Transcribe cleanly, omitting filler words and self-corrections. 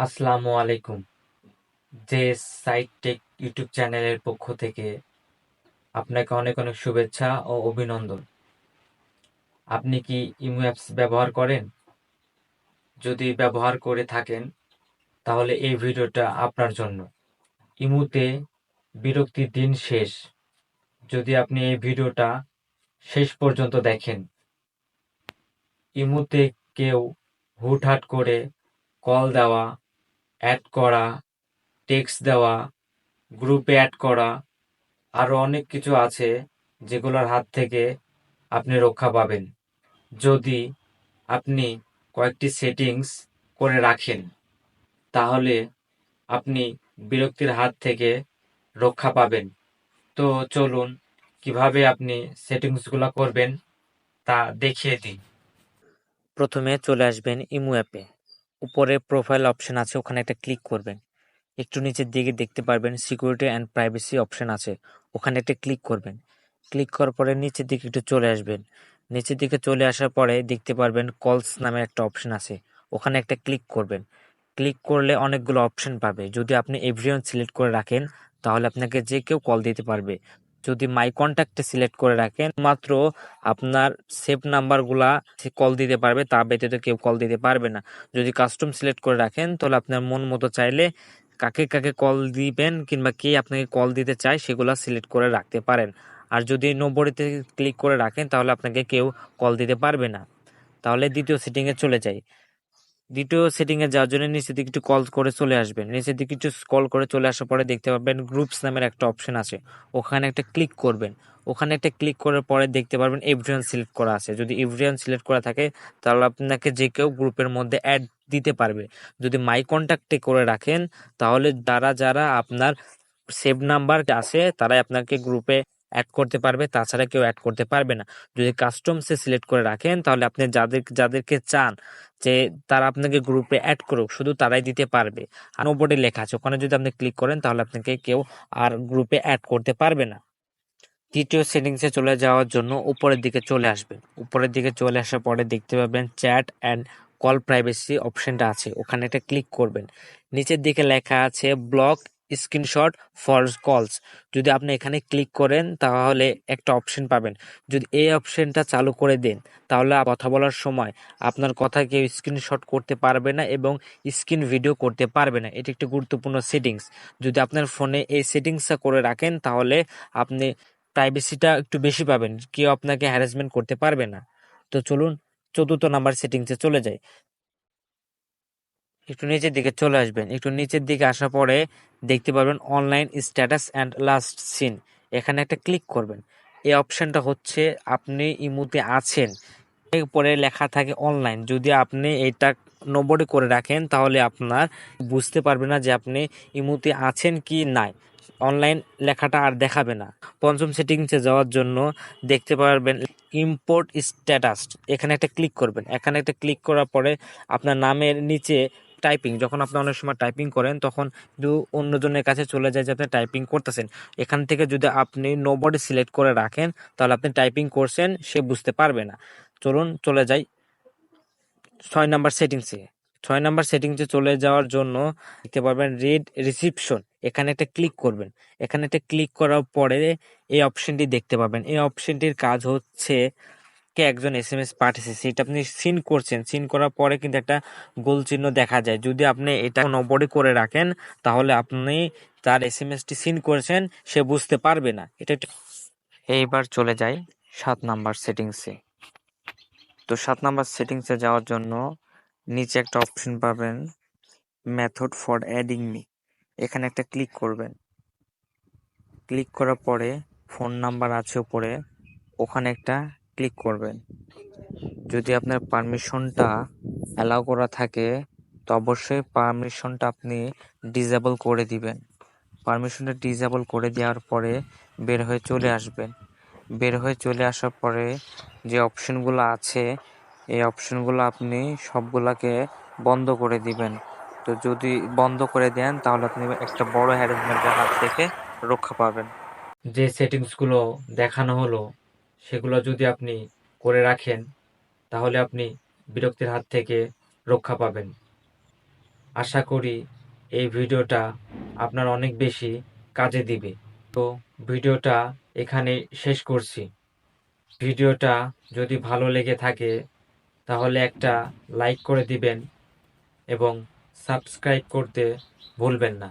আসসালামু আলাইকুম। যে সাইট টেক ইউটিউব চ্যানেলের পক্ষ থেকে আপনাকে অনেক অনেক শুভেচ্ছা ও অভিনন্দন। আপনি কি ইমো অ্যাপস ব্যবহার করেন? যদি ব্যবহার করে থাকেন তাহলে এই ভিডিওটা আপনার জন্য। ইমোতে বিরক্তির দিন শেষ। যদি আপনি এই ভিডিওটা শেষ পর্যন্ত দেখেন। ইমোতে কেউ হুটহাট করে কল দেওয়া, অ্যাড করা, টেক্সট দেওয়া, গ্রুপে অ্যাড করা আরো অনেক কিছু আছে যেগুলোর হাত থেকে আপনি রক্ষা পাবেন যদি আপনি কয়েকটি সেটিংস করে রাখেন। তাহলে আপনি বিরক্তির হাত থেকে রক্ষা পাবেন। তো চলুন কিভাবে আপনি সেটিংসগুলো করবেন তা দেখিয়ে দিই। প্রথমে চলে আসবেন ইমো অ্যাপে। উপরে প্রোফাইল অপশন আছে, ওখানে একটা ক্লিক করবেন। একটু নিচের দিকে দেখতে পারবেন সিকিউরিটি অ্যান্ড প্রাইভেসি অপশন আছে, ওখানে একটা ক্লিক করবেন। ক্লিক করার পরে নিচের দিকে একটু চলে আসবেন। নিচের দিকে চলে আসার পরে দেখতে পারবেন কলস নামে একটা অপশন আছে, ওখানে একটা ক্লিক করবেন। ক্লিক করলে অনেকগুলো অপশন পাবে। যদি আপনি এভরিওয়ান সিলেক্ট করে রাখেন তাহলে আপনাকে যে কেউ কল দিতে পারবে। যদি মাই কন্ট্যাক্টে সিলেক্ট করে রাখেন মাত্র আপনার সেভ নাম্বারগুলা কল দিতে পারবে, তা ব্যতীত কেউ কল দিতে পারবে না। যদি কাস্টম সিলেক্ট করে রাখেন তাহলে আপনার মন মতো চাইলে কাকে কাকে কল দিবেন কিংবা কে আপনাকে কল দিতে চায় সেগুলা সিলেক্ট করে রাখতে পারেন। আর যদি নোবডিতে ক্লিক করে রাখেন তাহলে আপনাকে কেউ কল দিতে পারবে না। তাহলে দ্বিতীয় সেটিংয়ে চলে যাই। দ্বিতীয় সেটিংয়ে যাওয়ার জন্য নিচের দিকে একটু কল করে চলে আসবেন। নিচের দিকে একটু স্ক্রল করে চলে আসার পরে দেখতে পাবেন গ্রুপস নামের একটা অপশন আছে, ওখানে একটা ক্লিক করবেন। ওখানে একটা ক্লিক করার পরে দেখতে পারবেন এভরিওয়ান সিলেক্ট করা আছে। যদি এভরিওয়ান সিলেক্ট করা থাকে তাহলে আপনাকে যে কেউ গ্রুপের মধ্যে অ্যাড দিতে পারবে। যদি মাই কন্ট্যাক্টে করে রাখেন তাহলে যারা যারা আপনার সেভ নাম্বার আছে তারাই আপনাকে গ্রুপে অ্যাড করতে পারবে, তাছাড়া কেউ অ্যাড করতে পারবে না। যদি কাস্টমসে সিলেক্ট করে রাখেন তাহলে আপনি যাদেরকে চান যে তারা আপনাকে গ্রুপে অ্যাড করুক শুধু তারাই দিতে পারবে। আর নোবডি লেখা আছে, ওখানে যদি আপনি ক্লিক করেন তাহলে আপনাকে কেউ আর গ্রুপে অ্যাড করতে পারবে না। তৃতীয় সেটিংসে চলে যাওয়ার জন্য উপরের দিকে চলে আসবেন। উপরের দিকে চলে আসার পরে দেখতে পাবেন চ্যাট অ্যান্ড কল প্রাইভেসি অপশনটা আছে, ওখানে একটা ক্লিক করবেন। নিচের দিকে লেখা আছে ব্লক স্ক্রিনশট ফর কলস। যদি আপনি এখানে ক্লিক করেন তাহলে একটা অপশন পাবেন। যদি এই অপশনটা চালু করে দেন তাহলে কথা বলার সময় আপনার কথা কেউ স্ক্রিনশট করতে পারবে না এবং স্ক্রিন ভিডিও করতে পারবে না। এটি একটি গুরুত্বপূর্ণ সেটিংস। যদি আপনার ফোনে এই সেটিংসটা করে রাখেন তাহলে আপনি প্রাইভেসিটা একটু বেশি পাবেন, কেউ আপনাকে হ্যারাসমেন্ট করতে পারবে না। তো চলুন চতুর্থ নাম্বার সেটিংসে চলে যাই। একটু নিচের দিকে চলে আসবেন। একটু নিচের দিকে আসার পরে দেখতে পারবেন online status and last seen, এখানে একটা ক্লিক করবেন। এই অপশনটা হচ্ছে আপনি ইমুতে আছেন, পরে লেখা থাকে অনলাইন। যদি আপনি এটা নোবডি করে রাখেন তাহলে আপনার বুঝতে পারবে না যে আপনি ইমুতে আছেন কি নাই, অনলাইন লেখাটা আর দেখাবে না। পঞ্চম সেটিংসে যাওয়ার জন্য দেখতে পারবেন ইম্পোর্ট স্ট্যাটাস, এখানে একটা ক্লিক করবেন। এখানে একটা ক্লিক করার পরে আপনার নামের নিচে টাইপিং, যখন আপনি অনেক সময় টাইপিং করেন তখন কিন্তু অন্যজনের কাছে চলে যায় যে আপনি টাইপিং করতেছেন। এখান থেকে যদি আপনি নোবডি সিলেক্ট করে রাখেন তাহলে আপনি টাইপিং করছেন সে বুঝতে পারবে না। চলুন চলে যাই 6 নাম্বার সেটিংসে। 6 নাম্বার সেটিংসে চলে যাওয়ার জন্য দেখতে পারবেন রিড রিসিপশন, এখানে একটা ক্লিক করবেন। এখানে একটা ক্লিক করার পরে এই অপশনটি দেখতে পাবেন। এই অপশনটির কাজ হচ্ছে কে একজন এসএমএস পাঠিয়েছে সেটা আপনি সিন করছেন। সিন করার পরে কিন্তু একটা গোল চিহ্ন দেখা যায়। যদি আপনি এটা নম্বরে করে রাখেন তাহলে আপনি তার এসএমএসটি সিন করেছেন সে বুঝতে পারবে না। এইবার চলে যাই 7 নাম্বার সেটিংসে। তো 7 নাম্বার সেটিংসে যাওয়ার জন্য নিচে একটা অপশন পাবেন মেথড ফর অ্যাডিং মি, এখানে একটা ক্লিক করবেন। ক্লিক করার পরে ফোন নাম্বার আছে উপরে, ওখানে একটা ক্লিক করবেন। যদি আপনার পারমিশনটা অ্যালাউ করা থাকে তো অবশ্যই পারমিশনটা আপনি ডিসেবল করে দিবেন। পারমিশনটা ডিসেবল করে দেওয়ার পরে বের হয়ে চলে আসবেন। বের হয়ে চলে আসার পরে যে অপশনগুলো আছে এই অপশনগুলো আপনি সবগুলাকে বন্ধ করে দিবেন। তো যদি বন্ধ করে দেন তাহলে আপনি একটা বড় হ্যারাসমেন্টের হাত থেকে রক্ষা পাবেন। যে সেটিংসগুলো দেখানো হলো সেগুলো যদি আপনি করে রাখেন তাহলে আপনি বিরক্তির হাত থেকে রক্ষা পাবেন। আশা করি এই ভিডিওটা আপনার অনেক বেশি কাজে দিবে। তো ভিডিওটা এখানে শেষ করছি। ভিডিওটা যদি ভালো লেগে থাকে তাহলে একটা লাইক করে দিবেন এবং সাবস্ক্রাইব করতে ভুলবেন না।